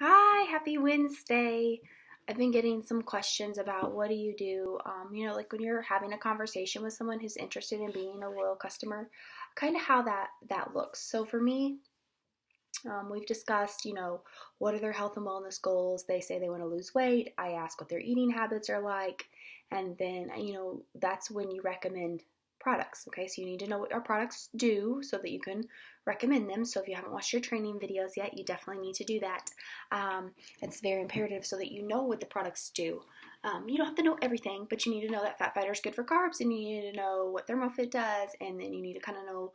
Hi, happy Wednesday. I've been getting some questions about what do you do, like when you're having a conversation with someone who's interested in being a loyal customer, kind of how that looks. So for me, we've discussed, what are their health and wellness goals? They say they want to lose weight. I ask what their eating habits are like. And then, that's when you recommend products. Okay, so you need to know what our products do so that you can recommend them. So if you haven't watched your training videos yet, you definitely need to do that. It's very imperative so that you know what the products do. You don't have to know everything, but you need to know that fat fighter is good for carbs, and you need to know what ThermoFit does, and then you need to kind of know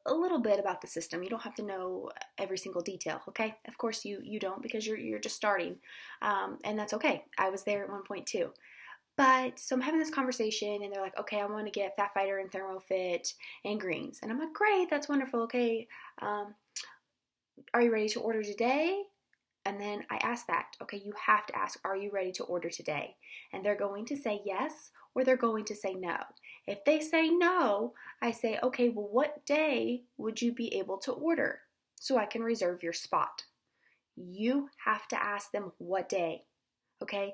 a little bit about the system. You don't have to know every single detail, okay? Of course you don't, because you're just starting, and that's okay. I was there at one point too. But so I'm having this conversation, and they're like, okay, I want to get Fat Fighter and ThermoFit and greens, and I'm like, great, that's wonderful. Okay, um, are you ready to order today? And then I ask that, okay, you have to ask, are you ready to order today? And they're going to say yes, or they're going to say no. If they say no, I say, okay, well, what day would you be able to order so I can reserve your spot? You have to ask them what day, okay?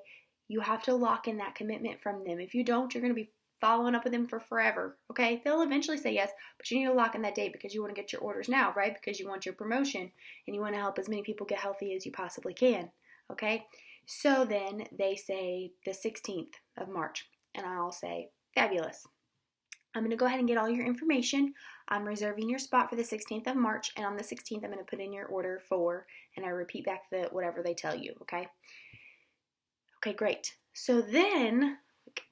You have to lock in that commitment from them. If you don't, you're going to be following up with them for forever, okay? They'll eventually say yes, but you need to lock in that date because you want to get your orders now, right? Because you want your promotion and you want to help as many people get healthy as you possibly can, okay? So then they say the 16th of March, and I'll say, fabulous. I'm going to go ahead and get all your information. I'm reserving your spot for the 16th of March, and on the 16th, I'm going to put in your order for, and I repeat back whatever they tell you, okay? Okay, great. So then,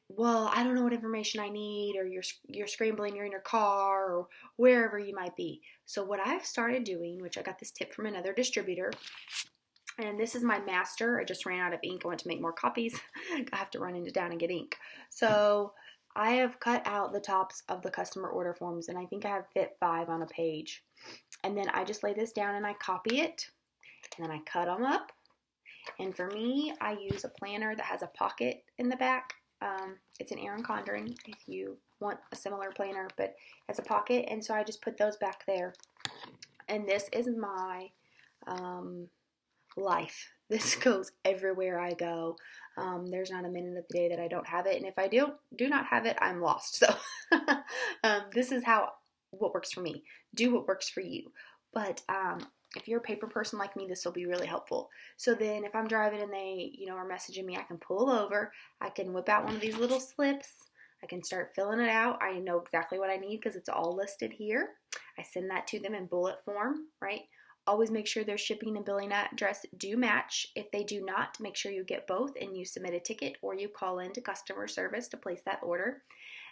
well, I don't know what information I need, or you're scrambling, you're in your car, or wherever you might be. So what I've started doing, which I got this tip from another distributor, and this is my master. I just ran out of ink. I went to make more copies. I have to run into down and get ink. So I have cut out the tops of the customer order forms, and I think I have fit 5 on a page. And then I just lay this down and I copy it, and then I cut them up. And for me, I use a planner that has a pocket in the back. It's an Erin Condren if you want a similar planner, but it's a pocket. And so I just put those back there. And this is my life. This goes everywhere I go. There's not a minute of the day that I don't have it. And if I do not have it, I'm lost. So this is what works for me. Do what works for you. But if you're a paper person like me, this will be really helpful. So then if I'm driving and they, are messaging me, I can pull over. I can whip out one of these little slips. I can start filling it out. I know exactly what I need because it's all listed here. I send that to them in bullet form, right? Always make sure their shipping and billing address do match. If they do not, make sure you get both and you submit a ticket, or you call into customer service to place that order.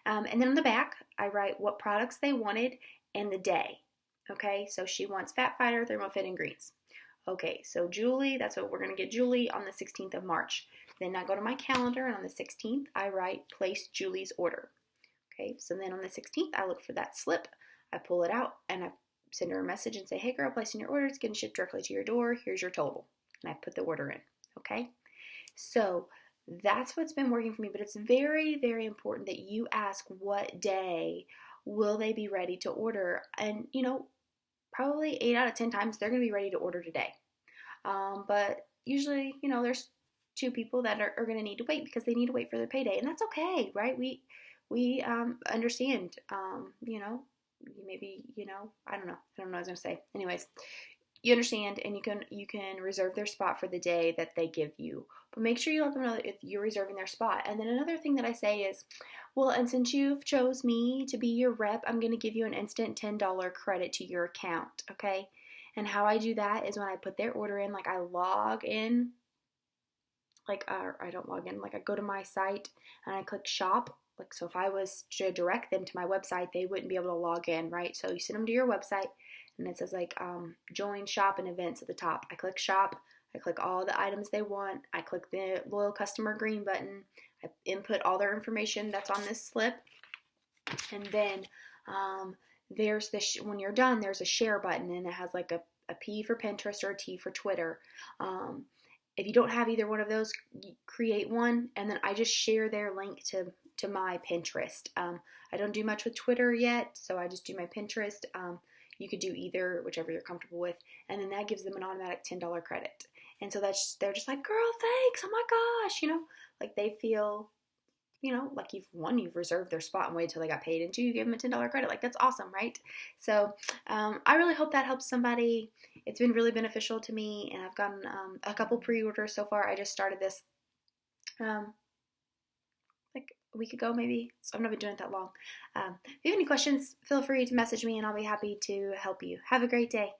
And then on the back, I write what products they wanted and the day. Okay, so she wants Fat Fighter, ThermoFit, and greens. Okay, so Julie, that's what we're going to get Julie on the 16th of March. Then I go to my calendar, and on the 16th, I write place Julie's order. Okay, so then on the 16th, I look for that slip. I pull it out, and I send her a message and say, hey girl, placing your order. It's getting shipped directly to your door. Here's your total. And I put the order in. Okay, so that's what's been working for me. But it's very, very important that you ask what day will they be ready to order. And, probably 8 out of 10 times they're going to be ready to order today. But usually, there's 2 people that are going to need to wait because they need to wait for their payday. And that's okay, right? We understand, maybe, I don't know what I was going to say. Anyways, you understand, and you can reserve their spot for the day that they give you. But make sure you let them know that if you're reserving their spot. And then another thing that I say is, well, and since you've chose me to be your rep, I'm going to give you an instant $10 credit to your account, okay? And how I do that is when I put their order in, like I log in, I don't log in, I go to my site and I click shop. So if I was to direct them to my website, they wouldn't be able to log in, right? So you send them to your website, and it says join shop and events at the top. I click shop. I click all the items they want. I click the loyal customer green button. I input all their information that's on this slip. And then there's when you're done, there's a share button, and it has a P for Pinterest or a T for Twitter. If you don't have either one of those, create one, and then I just share their link to my Pinterest. I don't do much with Twitter yet, so I just do my Pinterest. You could do either, whichever you're comfortable with, and then that gives them an automatic $10 credit. And so they're just like, girl, thanks, oh my gosh, like they feel, like you've reserved their spot and waited till they got paid, and two, you gave them a $10 credit. Like, that's awesome, right? So I really hope that helps somebody. It's been really beneficial to me, and I've gotten a couple pre-orders so far. I just started this like a week ago, maybe, so I've not been doing it that long. If you have any questions, feel free to message me, and I'll be happy to help you. Have a great day.